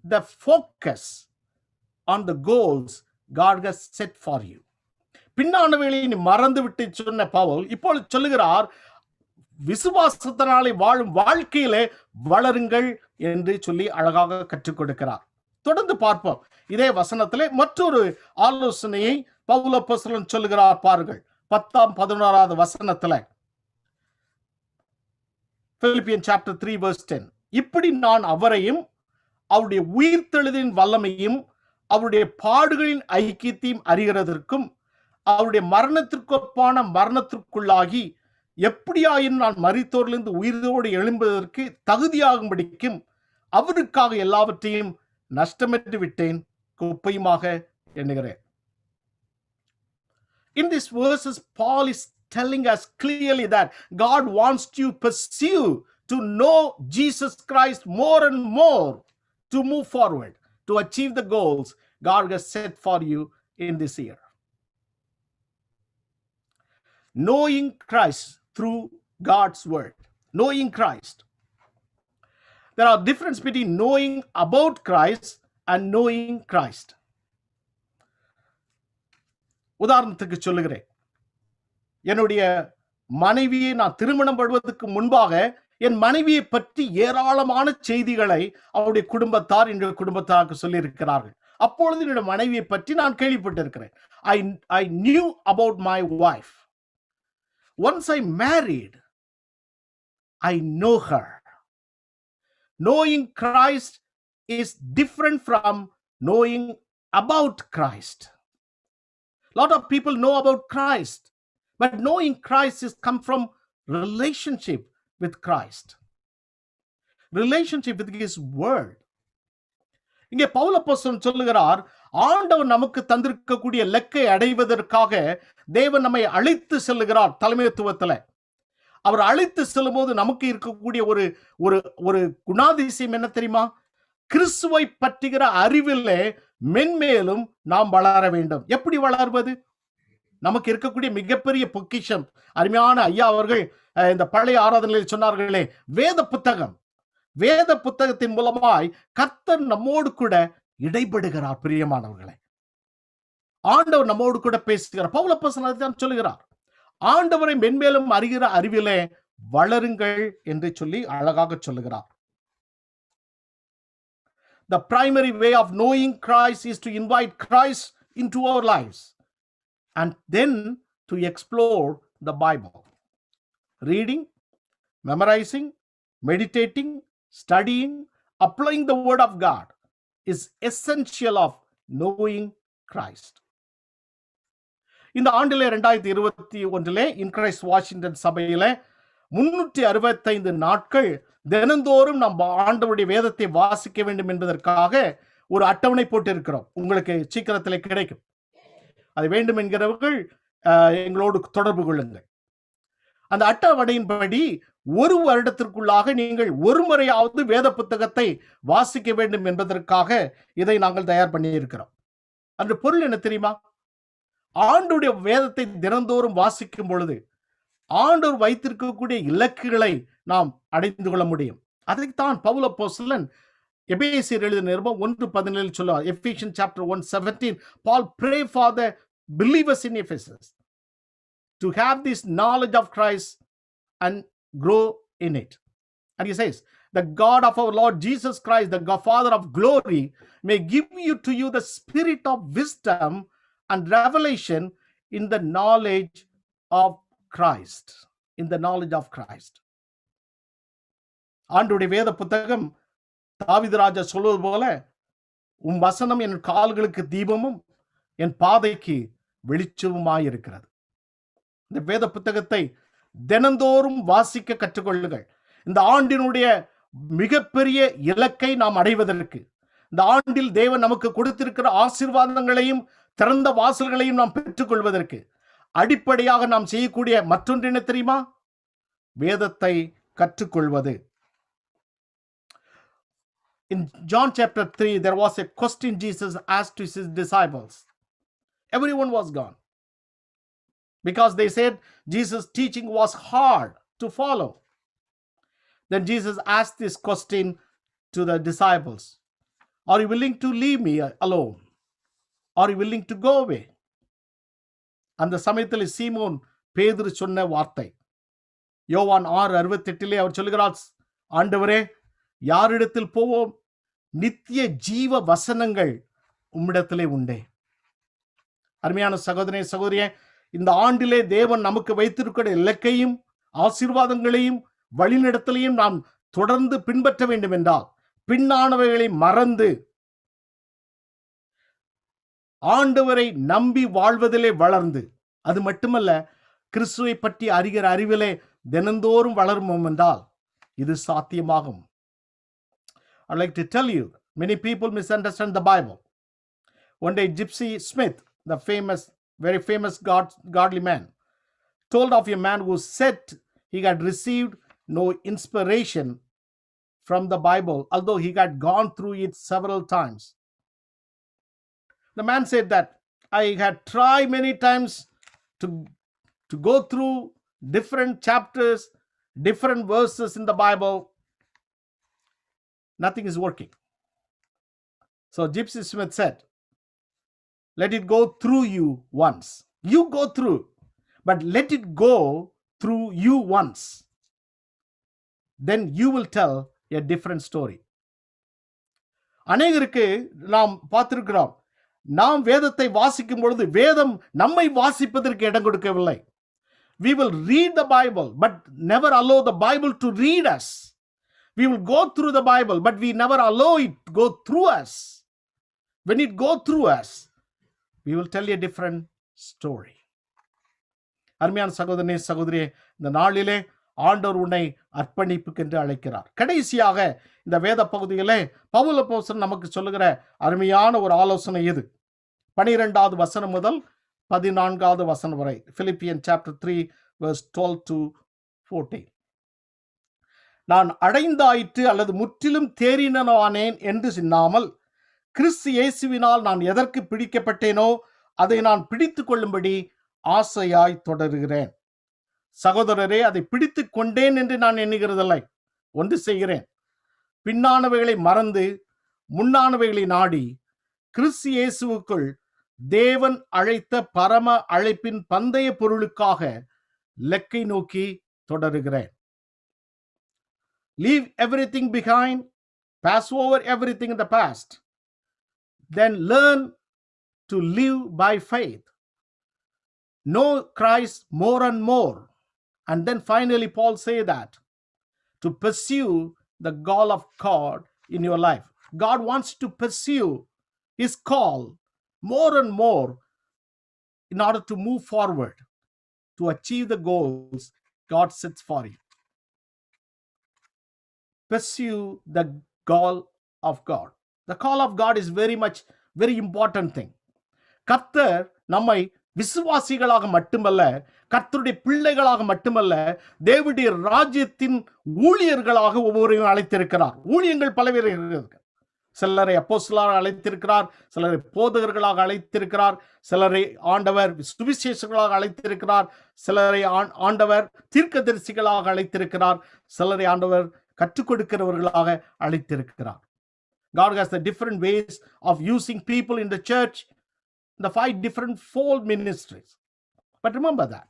the focus on the goals God has set for you. பின்னானவைகளை நீ மறந்து விட்டு சொன்ன பவுல் இப்பொழுது சொல்லுகிறார், விசுவாசத்தினாலே வாழும் வாழ்க்கையிலே வளருங்கள் என்று சொல்லி அழகாக கற்றுக் கொடுக்கிறார். தொடர்ந்து பார்ப்போம். இதே வசனத்திலே மற்றொரு ஆலோசனையை பவுல் அப்போஸ்தலன் சொல்லுகிறார் பாருங்கள். 10-11 வசனத்துல, Philippians chapter 3 verse 10, இப்படி நான் அவரையும் அவருடைய உயிர்த்தெழுதலின் வல்லமையும் அவருடைய பாடுகளின் ஐக்கியத்தையும் அறிகிறதற்கும் அவருடைய மரணத்திற்கொப்பான மரணத்திற்குள்ளாகி எப்படியாயின் நான் மரித்தோரிலிருந்து உயிரோடு எழும்பதற்கு தகுதியாகும்படிக்கும் அவருக்காக எல்லாவற்றையும் நஷ்டமென்று விட்டேன், குப்பையுமாக எண்ணுகிறேன். In these verses, Paul is telling us clearly that God wants to pursue to know Jesus Christ more and more, to move forward, to achieve the goals God has set for you in this year. Knowing Christ through God's word. Knowing Christ. There are difference between knowing about Christ and knowing Christ. உதாரணத்துக்கு சொல்லுகிறேன். என்னுடைய மனைவியை நான் திருமணம் பண்ணுவதற்கு முன்பாக என் மனைவியை பற்றி ஏராளமான செய்திகளை அவருடைய குடும்பத்தார் என்னுடைய குடும்பத்தாருக்கு சொல்லி இருக்கிறார்கள். அப்பொழுது என்னுடைய மனைவியை பற்றி நான் கேள்விப்பட்டிருக்கிறேன். I knew about my wife. Once I married, I know her. Knowing Christ is different from knowing about Christ. A lot of people know about Christ, but knowing Christ is come from relationship with Christ. Relationship with his word. இங்கே பவுல் அப்போஸ்தலன் சொல்லுகிறார், ஆண்டவர் நமக்கு தந்திருக்கக்கூடிய இலக்கை அடைவதற்காக தேவன் நம்மை அழைத்து செல்லுகிறார். தலைமைத்துவத்துல அவர் அழைத்து செல்லும் போது நமக்கு இருக்கக்கூடிய ஒரு குணாதிசயம் என்ன தெரியுமா? கிறிஸ்துவை பற்றுகிற அறிவிலே மென்மேலும் நாம் வளர வேண்டும். எப்படி வளர்வது? நமக்கு இருக்கக்கூடிய மிகப்பெரிய பொக்கிஷம், அருமையான ஐயா அவர்கள் இந்த பழைய ஆராதனையில் சொன்னார்களே, வேத புத்தகம். வேத புத்தகத்தின் மூலமாய் கர்த்தர் நம்மோடு கூட இடைபடுகிறார். பிரியமானவர்களே, ஆண்டவர் நம்மோடு கூட பேசுகிறார். பவுல் அப்போஸ்தலன் தான் சொல்லுகிறார், ஆண்டவரை மென்மேலும் அறிகிற அறிவிலே வளருங்கள் என்று சொல்லி அழகாக சொல்லுகிறார். The primary way of knowing Christ is to invite Christ into our lives and then to explore the Bible. Reading, memorizing, meditating, studying, applying the word of God is essential of knowing Christ. இந்த ஆண்டிலே 2021 in Christ Washington சபையில 365 நாட்கள் தினந்தோறும் நாம் ஆண்டவருடைய வேதத்தை வாசிக்க வேண்டும் என்பதற்காக ஒரு அட்டவணை போட்டு இருக்கிறோம். உங்களுக்கு சீக்கிரத்தில் கிடைக்கும். அது வேண்டும் என்கிறவர்கள் எங்களோடு தொடர்பு கொள்ளுங்கள். அந்த அட்டவணையின்படி ஒரு வருடத்திற்குள்ளாக நீங்கள் ஒரு முறையாவது வேத புத்தகத்தை வாசிக்க வேண்டும் என்பதற்காக இதை நாங்கள் தயார் பண்ணி இருக்கிறோம். அந்த பொருள் என்ன தெரியுமா? ஆண்டவருடைய வேதத்தை தினந்தோறும் வாசிக்கும் பொழுது ஆண்டவர் வைத்திருக்கக்கூடிய இலக்குகளை நாம் அடைந்து கொள்ள முடியும். அதைத்தான் பவுல் அப்போஸ்தலன் எபேசியர் எழுதின நிருபம் 1:17 சொல்லுவார். Ephesians chapter 1:17, Paul pray for the believers in Ephesus to have this knowledge of Christ and grow in it. And he says, the God of our Lord Jesus Christ, the Father of glory, may give to you the spirit of wisdom and revelation in the knowledge of Christ. In the knowledge of Christ. ஆண்டவருடைய வேத புத்தகம் தாவீது ராஜா சொல்வது போல, உம் வசனம் என் கால்களுக்கு தீபமும் என் பாதைக்கு வெளிச்சமுமாய் இருக்கிறது. இந்த வேத புத்தகத்தை தினந்தோறும் வாசிக்க கற்றுக்கொள்ளுங்கள். இந்த ஆண்டினுடைய மிகப்பெரிய இலக்கை நாம் அடைவதற்கு, இந்த ஆண்டில் தேவன் நமக்கு கொடுத்திருக்கிற ஆசீர்வாதங்களையும் திறந்த வாசல்களையும் நாம் பெற்றுக்கொள்வதற்கு அடிப்படையாக நாம் செய்யக்கூடிய மற்றொன்று என்ன தெரியுமா? வேதத்தை கற்றுக்கொள்வது. In John chapter 3, there was a question Jesus asked to his disciples. Everyone was gone because they said Jesus' teaching was hard to follow. Then Jesus asked this question to the disciples. Are you willing to leave me alone? Are you willing to go away? அந்த சமயத்தில் சீமோன் பேதுரு சொன்ன வார்த்தை, யோவான் 6:68 அவர் சொல்கிறார், ஆண்டவரே, யாரிடத்தில் போவோம்? நித்திய ஜீவ வசனங்கள் உம்மிடத்திலே உண்டே. அருமையான சகோதரனே, சகோதரியே, இந்த ஆண்டிலே தேவன் நமக்கு வைத்திருக்கிற இலக்கையும் ஆசீர்வாதங்களையும் வழிநடத்தலையும் நாம் தொடர்ந்து பின்பற்ற வேண்டும் என்றால், பின்னானவைகளை மறந்து ஆண்டவரை நம்பி வாழ்வதிலே வளர்ந்து, அது மட்டுமல்ல கிறிஸ்துவை பற்றி அறிகிற அறிவிலே தினந்தோறும் வளருவோம் என்றால் இது சாத்தியமாகும். I'd like to tell you, many people misunderstand the Bible. One day, Gypsy Smith, the very famous godly man, told of a man who said he had received no inspiration from the Bible, although he had gone through it several times. The man said that I had tried many times to go through different chapters, different verses in the Bible. Nothing is working. So Gypsy Smith said, let it go through you once. You go through, but let it go through you once. Then you will tell a different story. அநேகருக்கு நாம் பார்த்திருக்கிறோம், நாம் வேதத்தை வாசிக்கும் பொழுது வேதம் நம்மை வாசிப்பதற்கு இடம் கொடுக்கவில்லை. We will read the Bible, but never allow the Bible to read us. We will go through the Bible, but we never allow it to go through us. When it goes through us, we will tell a different story. அருமையான சகோதரனே, சகோதரியே, இந்த நாளிலே ஆண்டவர் உன்னை அர்ப்பணிப்புக்கு என்று அழைக்கிறார். கடைசியாக இந்த வேத பகுதியிலே பவுல் அப்போஸ்தலன் நமக்கு சொல்லுகிற அருமையான ஒரு ஆலோசனை இது. 12வது வசனம் முதல் 14வது வசனம் வரை. Philippians chapter 3 verse 12 to 14. நான் அடைந்தாயிற்று அல்லது முற்றிலும் தேறினவானேன் என்று சொன்னாமல், கிறிஸ்து இயேசுவினால் நான் எதற்கு பிடிக்கப்பட்டேனோ அதை நான் பிடித்துக் கொள்ளும்படி ஆசையாய் தொடருகிறேன். சகோதரரே, அதை பிடித்துக் கொண்டேன் என்று நான் எண்ணுகிறதில்லை. ஒன்று செய்கிறேன், பின்னானவைகளை மறந்து முன்னானவைகளை நாடி கிறிஸ்து இயேசுவுக்குள் தேவன் அழைத்த பரம அழைப்பின் பந்தய பொருளுக்காக லக்கை நோக்கி தொடருகிறேன். leave everything behind, pass over everything in the past, then learn to live by faith, know Christ more and more. And then finally Paul say that to pursue the goal of God in your life. God wants to pursue his call more and more in order to move forward to achieve the goals God sets for you. Pursue the call of God. The call of God is very important thing. கர்த்தர் நம்மை விசுவாசிகளாக மட்டுமல்ல, கர்த்தருடைய பிள்ளைகளாக மட்டுமல்ல, தேவனுடைய ராஜ்யத்தின் ஊழியர்களாக ஒவ்வொருவரையும் அழைத்திருக்கிறார். ஊழியங்கள் பலவேறு இருக்கிறது. சிலரை அப்போஸ்தலராக அழைத்திருக்கிறார், சிலரை போதகர்களாக அழைத்திருக்கிறார், சிலரை ஆண்டவர் சுவிசேஷகர்களாக அழைத்திருக்கிறார், சிலரை ஆண்டவர் தீர்க்கதரிசிகளாக அழைத்திருக்கிறார், சிலரை ஆண்டவர் கற்றுக் கொடுக்கிறவர்களாக அழைத்திருக்கிறார். God has the different ways of using people in the church, the 5 different fold ministries. But remember that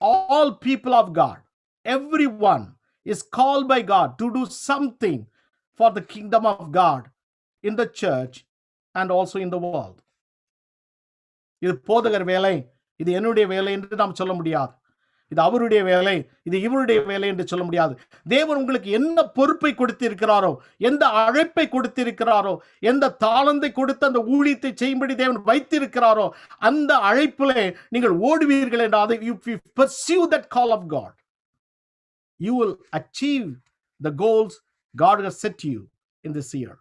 all people of God, everyone is called by God to do something for the kingdom of God in the church and also in the world. இது போதகர் வேலை, இது என்னுடைய வேலை என்று நாம் சொல்ல முடியாது. இது அவருடைய வேலை, இது இவருடைய வேலை என்று சொல்ல முடியாது. தேவன் உங்களுக்கு என்ன பொறுப்பை கொடுத்திருக்கிறாரோ, எந்த அழைப்பை கொடுத்திருக்கிறாரோ, எந்த தாளந்தை கொடுத்து அந்த ஊழியத்தை செய்யும்படி தேவன் வைத்திருக்கிறாரோ, அந்த அழைப்பிலே நீங்கள் ஓடுவீர்கள் என்றால், if you pursue that call of God, you will achieve the goals God has set you in this year.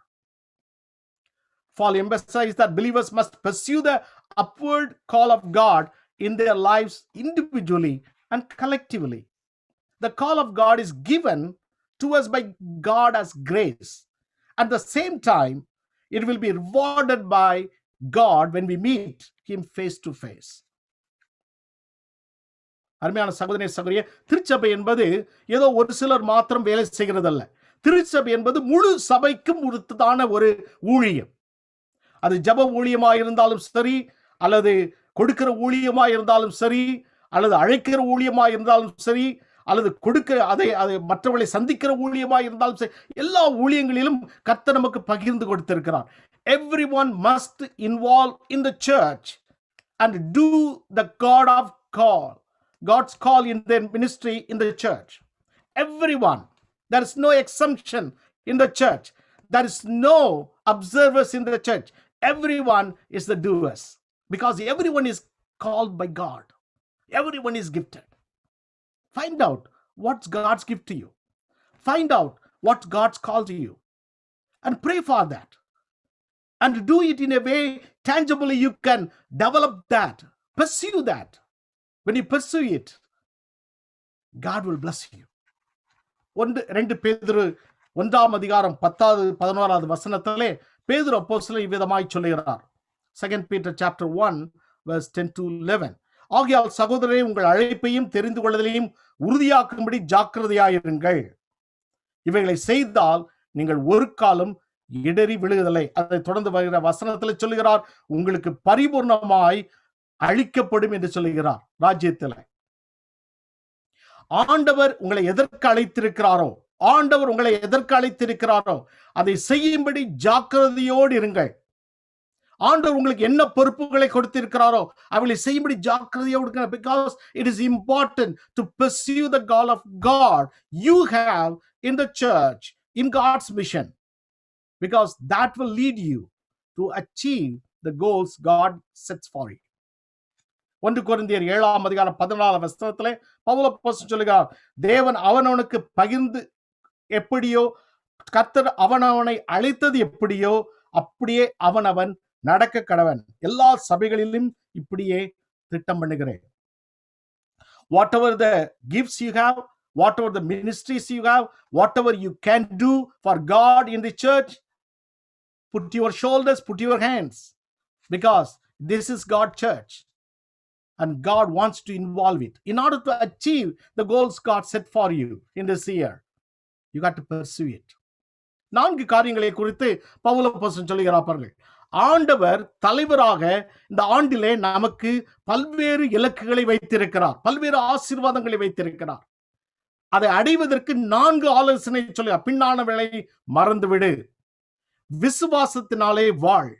Paul emphasized that believers must pursue the upward call of God in their lives individually and collectively. The call of God is given to us by God as grace. At the same time, it will be rewarded by God when we meet him face to face. அருமையான சகோதரனே சகோதரியே, திருச்சபை என்பது ஏதோ ஒரு சிலர் மாத்திரம் வேலை செய்கிறதல்ல. திருச்சபை என்பது முழு சபைக்கும் உரித்ததான ஒரு ஊழியம். அது ஜெப ஊழியமாக இருந்தாலும் சரி, அல்லது கொடுக்கிற ஊழியமாக இருந்தாலும் சரி, அல்லது அழைக்கிற ஊழியமாக இருந்தாலும் சரி, அல்லது கொடுக்கிற அதை மற்றவர்களை சந்திக்கிற ஊழியமாக இருந்தாலும் சரி, எல்லா ஊழியங்களிலும் கர்த்தர் நமக்கு பகிர்ந்து கொடுத்திருக்கிறார். Everyone must involve in the church and do the God's call in their ministry in the church. Everyone. There is no exemption in the church. There is no observers in the church. Everyone is the doers, because everyone is called by God. Everyone is gifted. Find out what's God's gift to you. Find out what God's called to you and pray for that, and do it in a way tangibly you can develop that, pursue that. When you pursue it, God will bless you. 2 பேதுரு 1 அதிகாரம் 10-11 வசனத்திலே பேதுரு அப்போஸ்தலன் இவ்விதமாய் சொல்லுகிறார். 2 Peter chapter 1 verse 10-11. ஆகையால் சகோதரரே, உங்கள் அழைப்பையும் தெரிந்து கொள்வதிலையும் உறுதியாக்கும்படி ஜாக்கிரதையாயிருங்கள். இவைகளை செய்தால் நீங்கள் ஒரு காலம் இடறி விழுவதில்லை. அதை தொடர்ந்து வருகிற வசனத்தில் சொல்லுகிறார், உங்களுக்கு பரிபூர்ணமாய் அளிக்கப்படும் என்று சொல்லுகிறார் ராஜ்யத்தில். ஆண்டவர் உங்களை எதற்கு அழைத்திருக்கிறாரோ, ஆண்டவர் உங்களை எதற்கு அழைத்திருக்கிறாரோ அதை செய்யும்படி ஜாக்கிரதையோடு இருங்கள். ஆண்டவர் உங்களுக்கு என்ன பொறுப்புகளை கொடுத்திருக்கிறாரோ அவளை செய்யும்படி ஜாக்கிரதையோடு இருங்கள். Because it is important to pursue the call of God you have in the church, in God's mission, because that will lead you to achieve the goals God sets for you. 1 கொரிந்தியர் 7 அதிகாரம் 14 வசனத்திலே பவுல் அப்போஸ்தலன் சொல்லுகிறார், தேவன் அவனவனுக்கு பகிர்ந்து எப்படியோ, கர்த்தர் அவனவனை அழைத்தது எப்படியோ அப்படியே அவனவன் நடக்க கடவன். எல்லா சபைகளிலும் இப்படியே திட்டம் பண்ணுகிறேன். Whatever the gifts you have, whatever the ministries you have, whatever you can do for God in the church, put your shoulders, put your hands, because this is God's church and God wants to involve it. In order to achieve the goals God set for you in this year, you got to pursue it. 4 காரியங்களை குறித்து பவுல் அப்போஸ்தலன் சொல்லுகிறார்கள். ஆண்டவர் தலைவராக இந்த ஆண்டிலே நமக்கு பல்வேறு இலக்குகளை வைத்திருக்கிறார், பல்வேறு ஆசீர்வாதங்களை வைத்திருக்கிறார். அதை அடைவதற்கு 4 ஆலோசனை சொல்லி, பின்னானவளை மறந்துவிடு, விசுவாசத்தினாலே வாழ்,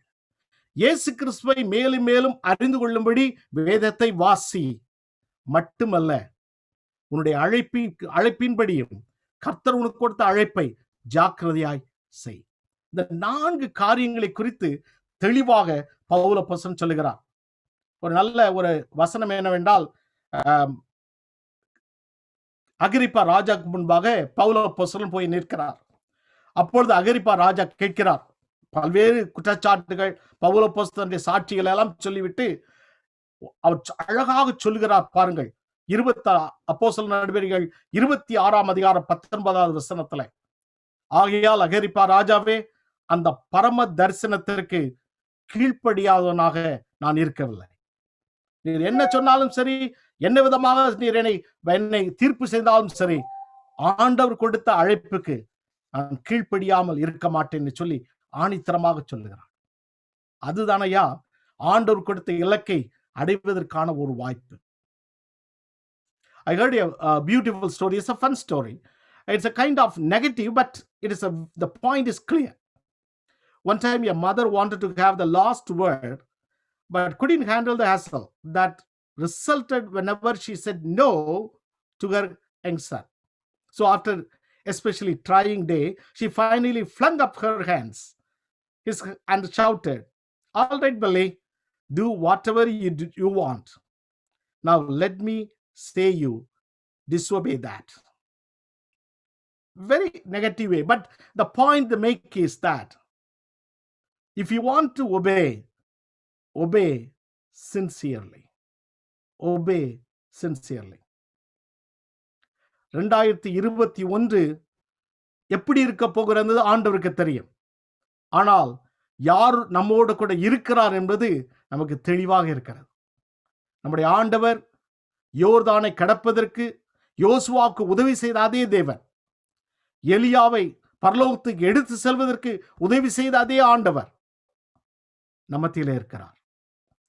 இயேசு கிறிஸ்துவை மேலும் மேலும் அறிந்து கொள்ளும்படி வேதத்தை வாசி, மட்டுமல்ல உன்னுடைய அழைப்பின்படியும் கர்த்தர் உனக்கு கொடுத்த அழைப்பை ஜாக்கிரதையாய் செய். இந்த 4 காரியங்களை குறித்து தெளிவாக பவுல் அப்போஸ்தலன் சொல்லுகிறார். ஒரு நல்ல ஒரு வசனம் என்னவென்றால், அகிரிப்பா ராஜாக்கு முன்பாக பவுல் அப்போஸ்தலன் போய் நிற்கிறார். அப்பொழுது அகிரிப்பா ராஜா கேட்கிறார். பல்வேறு குற்றச்சாட்டுகள், பவுல் அப்போஸ்தலனுடைய சாட்சிகள் எல்லாம் சொல்லிவிட்டு அவர் அழகாக சொல்லுகிறார். பாருங்கள், அப்போஸ்தலர் நடவடிக்கைகள் 26ஆம் அதிகாரம் 19வது வசனத்துல, ஆகையால் அகிரிப்பா ராஜாவே, அந்த பரம தரிசனத்திற்கு கீழ்ப்படியாதவனாக நான் இருக்கவில்லை. நீர் என்ன சொன்னாலும் சரி, என்ன விதமாக நீர் என்னை தீர்ப்பு செய்தாலும் சரி, ஆண்டவர் கொடுத்த அழைப்புக்கு நான் கீழ்ப்படியாமல் இருக்க மாட்டேன்னு சொல்லி ஆணித்தரமாக சொல்லுகிறார். அதுதானையா ஆண்டவர் கொடுத்த இலக்கை அடைவதற்கான ஒரு வாய்ப்பு. I heard a beautiful story. It's a fun story. It's a kind of negative, but the point is clear. One time a mother wanted to have the last word, but couldn't handle the hassle that resulted whenever she said no to her young son. So after especially trying day, she finally flung up her hands and shouted, "All right, Billy, do whatever you want. Now let me say you disobey that." Very negative way, but the point they make is that if you want to obey sincerely. Obey sincerely. 2021 எப்படி இருக்க போகிறது ஆண்டவருக்கு தெரியும். ஆனால் யார் நம்மோடு கூட இருக்கிறார் என்பது நமக்கு தெளிவாக இருக்கிறது. நம்முடைய ஆண்டவர் யோர்தானை கடப்பதற்கு யோசுவாவுக்கு உதவி செய்த அதே தேவன், எலியாவை பரலோகத்துக்கு எடுத்து செல்வதற்கு உதவி செய்த அதே ஆண்டவர் நம்மத்திலே இருக்கிறார்.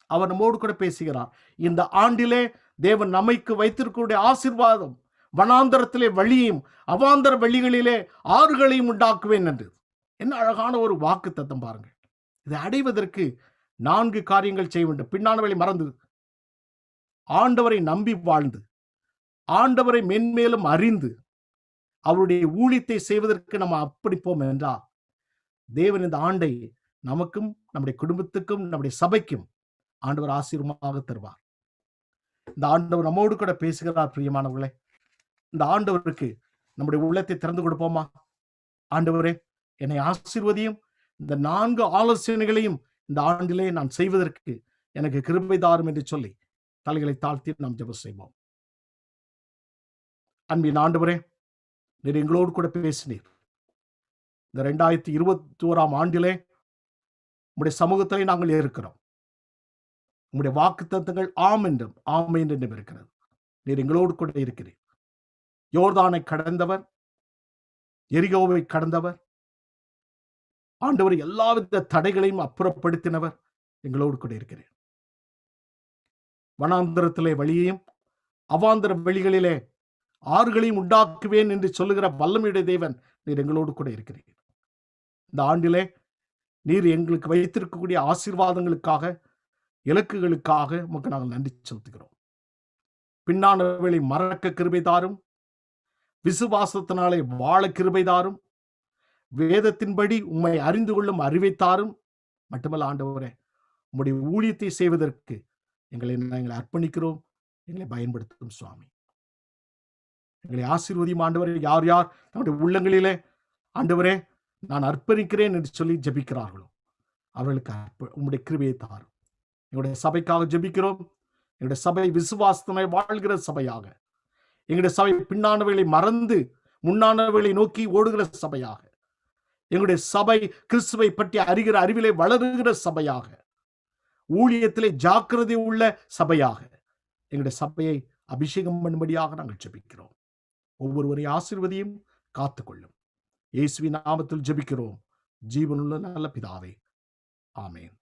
அவர் நம்மோடு கூட பேசுகிறார். இந்த ஆண்டிலே தேவன் நமக்கு வைத்திருக்கக்கூடிய ஆசீர்வாதம், வனாந்தரத்திலே வழியையும் அவாந்தர வழிகளிலே ஆறுகளையும் உண்டாக்குவேன் என்று. என்ன அழகான ஒரு வாக்கு தத்தம் பாருங்கள். இதை அடைவதற்கு 4 காரியங்கள் செய்ய வேண்டும். பின்னானவளை மறந்து ஆண்டவரை நம்பி வாழ்ந்து, ஆண்டவரை மென்மேலும் அறிந்து, அவருடைய ஊழியத்தை செய்வதற்கு நம்ம அப்படிப்போம் என்றால், தேவன் இந்த ஆண்டை நமக்கும் நம்முடைய குடும்பத்துக்கும் நம்முடைய சபைக்கும் ஆண்டவர் ஆசீர்வாதமாக தருவார். இந்த ஆண்டவர் நம்மோடு கூட பேசுகிறார். பிரியமானவர்களே, இந்த ஆண்டவருக்கு நம்முடைய உள்ளத்தை திறந்து கொடுப்போமா? ஆண்டவரே, என்னை ஆசீர்வதியும், இந்த 4 ஆலோசனைகளையும் இந்த ஆண்டிலே நான் செய்வதற்கு எனக்கு கிருபை தாரும் என்று சொல்லி தலைகளை தாழ்த்தி நாம் ஜெபம் செய்வோம். அன்பின் ஆண்டவரே, நீர் எங்களோடு கூட பேசினீர். இந்த 2021ஆம் ஆண்டிலே உம்முடைய சமூகத்திலே நாங்கள் இருக்கிறோம். உம்முடைய வாக்குத்தத்தங்கள் ஆம் என்றும் ஆமென் என்றும் இருக்கிறது. நீர் எங்களோடு கூட இருக்கிறீர். யோர்தானை கடந்தவர், எரிகோவை கடந்தவர், ஆண்டவர் எல்லாவித தடைகளையும் அப்புறப்படுத்தினவர் எங்களோடு கூட இருக்கிறார். வனாந்தரத்திலே வழியையும் அவாந்தர வெளிகளிலே ஆறுகளையும் உண்டாக்குவேன் என்று சொல்லுகிற வல்லமையுடைய தேவன் நீர் எங்களோடு கூட இருக்கிறீர். இந்த ஆண்டிலே நீர் எங்களுக்கு வைத்திருக்கக்கூடிய ஆசீர்வாதங்களுக்காக, இலக்குகளுக்காக உமக்கு நாங்கள் நன்றி செலுத்துகிறோம். பின்னானவர்களை மறக்க கிருபை தாரும், விசுவாசத்தினாலே வாழ கிருபை தாரும், வேதத்தின்படி உம்மை அறிந்து கொள்ளும் அறிவை தாரும். மட்டுமல்ல ஆண்டவரே, உம்முடைய ஊழியத்தை செய்வதற்கு எங்களை அர்ப்பணிக்கிறோம். எங்களை பயன்படுத்தும் சுவாமி. எங்களை ஆசீர்வதியும் ஆண்டவரே. யார் யார் நம்முடைய உள்ளங்களிலே ஆண்டவரே நான் அர்ப்பணிக்கிறேன் என்று சொல்லி ஜெபிக்கிறார்களோ அவர்களுக்கு உம்முடைய கிருபையை தாரும். எங்களுடைய சபைக்காக ஜெபிக்கிறோம். எங்களுடைய சபை விசுவாசத்தினை வாழ்கிற சபையாக, எங்களுடைய சபை பின்னானவைகளை மறந்து முன்னானவைகளை நோக்கி ஓடுகிற சபையாக, எங்களுடைய சபை கிறிஸ்துவை பற்றி அறிகிற அறிவிலே வளருகிற சபையாக, ஊழியத்திலே ஜாக்கிரதை உள்ள சபையாக எங்களுடைய சபையை அபிஷேகம் பண்ணும்படியாக நாங்கள் ஜெபிக்கிறோம். ஒவ்வொருவரை ஆசீர்வதியும் காத்துக்கொள்ளும். இயேசுவின் நாமத்தில் ஜெபிக்கிறோம் ஜீவனுள்ள நல்ல பிதாவே, ஆமென்.